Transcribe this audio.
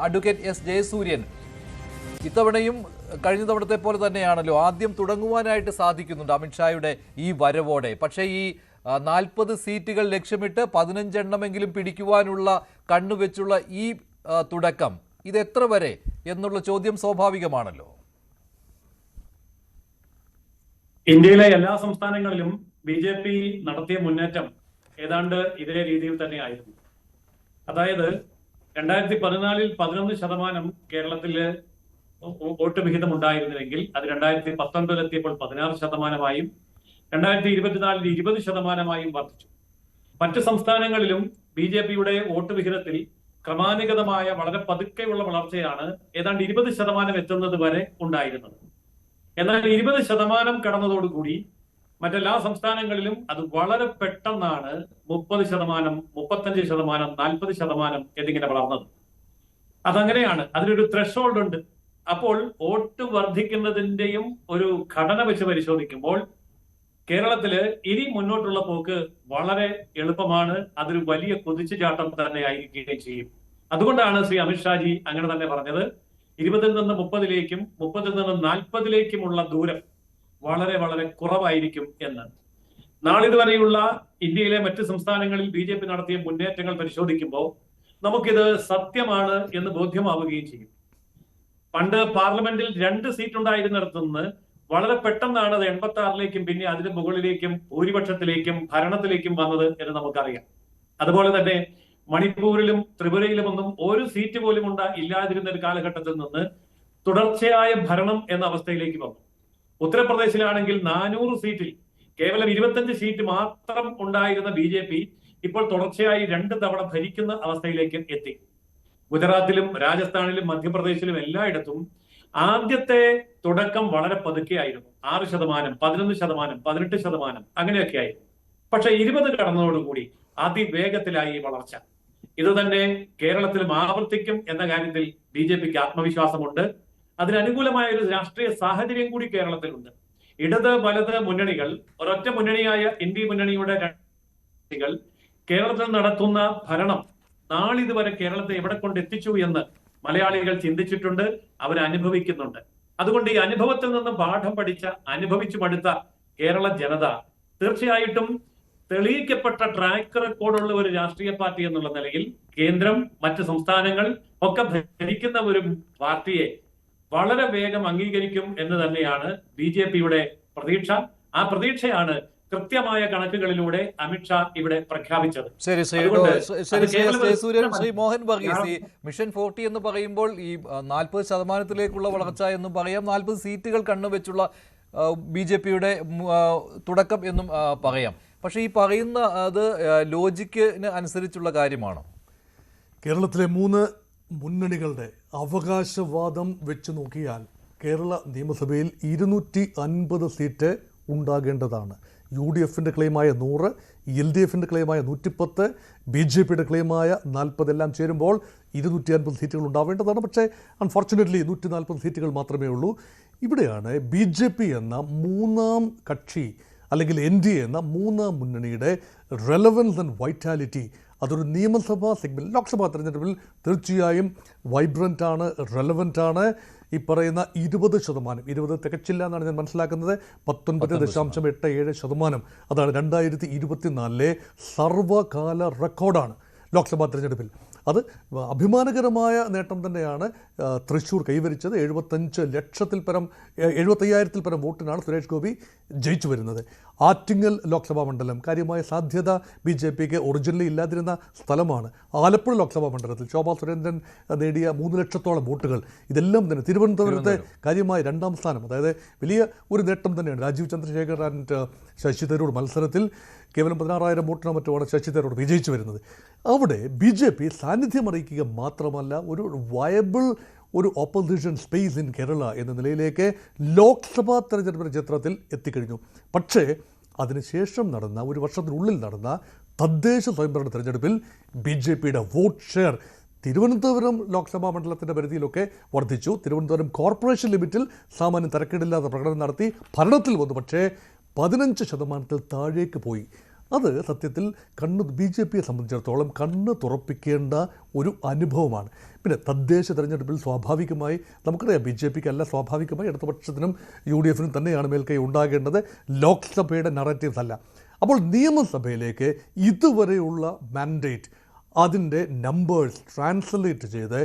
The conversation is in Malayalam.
അഡ്വക്കേറ്റ് എസ് ജയസൂര്യൻ, ഇത്തവണയും കഴിഞ്ഞ തവണത്തെ പോലെ തന്നെയാണല്ലോ ആദ്യം തുടങ്ങുവാനായിട്ട് സാധിക്കുന്നുണ്ട് അമിത്ഷായുടെ ഈ വരവോടെ. പക്ഷേ ഈ 40 സീറ്റുകൾ ലക്ഷ്യമിട്ട് 15 എണ്ണമെങ്കിലും പിടിക്കുവാനുള്ള കണ്ണുവെച്ചുള്ള ഈ തുടക്കം ഇത് എത്ര വരെ എന്നുള്ള ചോദ്യം സ്വാഭാവികമാണല്ലോ. ഇന്ത്യയിലെ എല്ലാ സംസ്ഥാനങ്ങളിലും BJP നടത്തിയ മുന്നേറ്റം ഏതാണ്ട് ഇതേ രീതിയിൽ തന്നെയായിരുന്നു. അതായത് 2014 11% കേരളത്തില് വോട്ട് വിഹിതം ഉണ്ടായിരുന്നുവെങ്കിൽ അത് 2019 എത്തിയപ്പോൾ 16%, 2024 20% വർദ്ധിച്ചു. മറ്റ് സംസ്ഥാനങ്ങളിലും BJPയുടെ വോട്ട് വിഹിതത്തിൽ ക്രമാനുഗതമായ വളരെ പതുക്കെയുള്ള വളർച്ചയാണ് ഏതാണ്ട് 20% എത്തുന്നത് വരെ ഉണ്ടായിരുന്നത്. എന്നാൽ 20% കടന്നതോടുകൂടി മറ്റെല്ലാ സംസ്ഥാനങ്ങളിലും അത് വളരെ പെട്ടെന്നാണ് 30%, 35%, 40% എന്നിങ്ങനെ വളർന്നത്. അതങ്ങനെയാണ്, അതിനൊരു ത്രെഷോൾഡ് ഉണ്ട്. അപ്പോൾ വോട്ട് വർദ്ധിക്കുന്നതിന്റെയും ഒരു ഘടന വെച്ച് പരിശോധിക്കുമ്പോൾ കേരളത്തില് ഇനി മുന്നോട്ടുള്ള പോക്ക് വളരെ എളുപ്പമാണ്. അതൊരു വലിയ കുതിച്ചുചാട്ടം തന്നെ ആയിരിക്കുകയും ചെയ്യും. അതുകൊണ്ടാണ് ശ്രീ അമിത്ഷാജി അങ്ങനെ തന്നെ പറഞ്ഞത് 20-ൽ നിന്ന് 30-ലേക്കും 30-ൽ നിന്ന് 40-ലേക്കുമുള്ള ദൂരം വളരെ വളരെ കുറവായിരിക്കും എന്ന്. നാളിതുവരെയുള്ള ഇന്ത്യയിലെ മറ്റ് സംസ്ഥാനങ്ങളിൽ BJP നടത്തിയ മുന്നേറ്റങ്ങൾ പരിശോധിക്കുമ്പോൾ നമുക്കിത് സത്യമാണ് എന്ന് ബോധ്യമാവുകയും ചെയ്യും. പണ്ട് പാർലമെന്റിൽ 2 സീറ്റ് ഉണ്ടായിരുന്നിടത്തു നിന്ന് വളരെ പെട്ടെന്നാണ് അത് 86-ലേക്കും പിന്നെ അതിന് മുകളിലേക്കും ഭൂരിപക്ഷത്തിലേക്കും ഭരണത്തിലേക്കും വന്നത് എന്ന് നമുക്കറിയാം. അതുപോലെ തന്നെ മണിപ്പൂരിലും ത്രിപുരയിലുമൊന്നും ഒരു സീറ്റ് പോലും ഇല്ലാതിരുന്ന ഒരു കാലഘട്ടത്തിൽ നിന്ന് തുടർച്ചയായ ഭരണം എന്ന അവസ്ഥയിലേക്ക് വന്നു. ഉത്തർപ്രദേശിലാണെങ്കിൽ 400 സീറ്റിൽ കേവലം 25 സീറ്റ് മാത്രം ഉണ്ടായിരുന്ന BJP ഇപ്പോൾ തുടർച്ചയായി 2 തവണ ഭരിക്കുന്ന അവസ്ഥയിലേക്ക് എത്തി. ഗുജറാത്തിലും രാജസ്ഥാനിലും മധ്യപ്രദേശിലും എല്ലായിടത്തും ആദ്യത്തെ തുടക്കം വളരെ പതുക്കെയായിരുന്നു. 6%, 11%, 18% അങ്ങനെയൊക്കെ ആയിരുന്നു. പക്ഷെ 20 കടന്നതോടുകൂടി അതിവേഗത്തിലായി ഈ വളർച്ച. ഇത് തന്നെ കേരളത്തിലും ആവർത്തിക്കും എന്ന കാര്യത്തിൽ BJPക്ക് ആത്മവിശ്വാസമുണ്ട്. അതിനനുകൂലമായ ഒരു രാഷ്ട്രീയ സാഹചര്യം കൂടി കേരളത്തിലുണ്ട്. ഇടത് വലത് മുന്നണികൾ, ഒരൊറ്റ മുന്നണിയായ ഇന്ത്യ മുന്നണിയുടെ കേരളത്തിൽ നടത്തുന്ന ഭരണം നാളിതുവരെ കേരളത്തെ എവിടെ കൊണ്ടെത്തിച്ചു എന്ന് മലയാളികൾ ചിന്തിച്ചിട്ടുണ്ട്, അവരനുഭവിക്കുന്നുണ്ട്. അതുകൊണ്ട് ഈ അനുഭവത്തിൽ നിന്ന് പാഠം പഠിച്ച, അനുഭവിച്ചു മടുത്ത കേരള ജനത തീർച്ചയായിട്ടും തെളിയിക്കപ്പെട്ട ട്രാക്ക് റെക്കോർഡുള്ള ഒരു രാഷ്ട്രീയ പാർട്ടി എന്നുള്ള നിലയിൽ കേന്ദ്രം, മറ്റ് സംസ്ഥാനങ്ങൾ ഒക്കെ ഭരിക്കുന്ന ഒരു പാർട്ടിയെ വളരെ വേഗം അംഗീകരിക്കും എന്ന് തന്നെയാണ് BJPയുടെ പ്രതീക്ഷ. ആ പ്രതീക്ഷയാണ് കൃത്യമായ കണക്കുകളിലൂടെ അമിത്ഷാ ഇവിടെ പ്രഖ്യാപിച്ചത്. ശ്രീ മോഹൻ വർഗീസ്, മിഷൻ 40 എന്ന് പറയുമ്പോൾ ഈ 40%-ലേക്കുള്ള വളർച്ച എന്നും പറയാം, 40 സീറ്റുകൾ കണ്ണുവെച്ചുള്ള BJPയുടെ തുടക്കം എന്നും പറയാം. പക്ഷേ ഈ പറയുന്ന അത് ലോജിക്കിന് അനുസരിച്ചുള്ള കാര്യമാണോ? കേരളത്തിലെ 3 മുന്നണികളുടെ അവകാശവാദം വെച്ച് നോക്കിയാൽ കേരള നിയമസഭയിൽ 250 സീറ്റ് ഉണ്ടാകേണ്ടതാണ്. UDFന്റെ ക്ലെയിമായ 100, LDFന്റെ ക്ലെയിമായ 110, BJPയുടെ ക്ലെയിമായ 40 എല്ലാം ചേരുമ്പോൾ 250 സീറ്റുകൾ ഉണ്ടാവേണ്ടതാണ്. പക്ഷേ അൺഫോർച്ചുനേറ്റ്ലി 140 സീറ്റുകൾ മാത്രമേ ഉള്ളൂ. ഇവിടെയാണ് BJP എന്ന 3ാം കക്ഷി അല്ലെങ്കിൽ NDA എന്ന 3ാം മുന്നണിയുടെ റെലവൻസ് ആൻഡ് വൈറ്റാലിറ്റി. അതൊരു നിയമസഭാ സെഗ്മെൻറ്റ്, ലോക്സഭാ തെരഞ്ഞെടുപ്പിൽ തീർച്ചയായും വൈബ്രൻ്റ് ആണ്, റെലവൻ്റ് ആണ്. ഈ പറയുന്ന 20%, 20 തികച്ചില്ല എന്നാണ് ഞാൻ മനസ്സിലാക്കുന്നത്, 19.87%. അതാണ് 2024 സർവകാല റെക്കോർഡാണ് ലോക്സഭാ തെരഞ്ഞെടുപ്പിൽ. അത് അഭിമാനകരമായ നേട്ടം തന്നെയാണ് തൃശ്ശൂർ കൈവരിച്ചത്. 75,00,000-ൽ പരം വോട്ടിനാണ് സുരേഷ് ഗോപി ജയിച്ചു വരുന്നത്. ആറ്റിങ്ങൽ ലോക്സഭാ മണ്ഡലം കാര്യമായ സാധ്യത BJPക്ക് ഒറിജിനലി ഇല്ലാതിരുന്ന സ്ഥലമാണ്. ആലപ്പുഴ ലോക്സഭാ മണ്ഡലത്തിൽ ശോഭാ സുരേന്ദ്രൻ നേടിയ 3,00,000-ഓളം വോട്ടുകൾ. ഇതെല്ലാം തന്നെ തിരുവനന്തപുരത്തെ കാര്യമായ 2ാം സ്ഥാനം, അതായത് വലിയ ഒരു നേട്ടം തന്നെയാണ്. രാജീവ് ചന്ദ്രശേഖർ ആൻഡ് ശശി തരൂർ മത്സരത്തിൽ കേവലം 16,000 വോട്ടിനോ മറ്റുമാണ് ശശി തരൂർ വിജയിച്ചു വരുന്നത്. അവിടെ BJP സാന്നിധ്യം അറിയിക്കുക മാത്രമല്ല, ഒരു വയബിൾ ഒരു ഓപ്പോസിഷൻ സ്പേസ് ഇൻ കേരള എന്ന നിലയിലേക്ക് ലോക്സഭാ തെരഞ്ഞെടുപ്പിൻ്റെ ചിത്രത്തിൽ എത്തിക്കഴിഞ്ഞു. പക്ഷേ അതിനുശേഷം നടന്ന, ഒരു വർഷത്തിനുള്ളിൽ നടന്ന തദ്ദേശ സ്വയംഭരണ തെരഞ്ഞെടുപ്പിൽ BJPയുടെ വോട്ട് ഷെയർ തിരുവനന്തപുരം ലോക്സഭാ മണ്ഡലത്തിൻ്റെ പരിധിയിലൊക്കെ വർദ്ധിച്ചു. തിരുവനന്തപുരം കോർപ്പറേഷൻ ലിമിറ്റിൽ സാമാന്യം തരക്കേടില്ലാത്ത പ്രകടനം നടത്തി ഭരണത്തിൽ വന്നു. പക്ഷേ 15% താഴേക്ക് പോയി. അത് സത്യത്തിൽ BJPയെ സംബന്ധിച്ചിടത്തോളം കണ്ണ് തുറപ്പിക്കേണ്ട ഒരു അനുഭവമാണ്. പിന്നെ തദ്ദേശ തെരഞ്ഞെടുപ്പിൽ സ്വാഭാവികമായി നമുക്കറിയാം BJPക്ക് അല്ല, സ്വാഭാവികമായി ഇടതുപക്ഷത്തിനും UDFനും തന്നെയാണ് മേൽക്കൈ ഉണ്ടാകേണ്ടത്, ലോക്സഭയുടെ നറേറ്റീവ്സ് അല്ല. അപ്പോൾ നിയമസഭയിലേക്ക് ഇതുവരെയുള്ള മാൻഡേറ്റ് അതിൻ്റെ നമ്പേഴ്സ് ട്രാൻസ്ലേറ്റ് ചെയ്ത്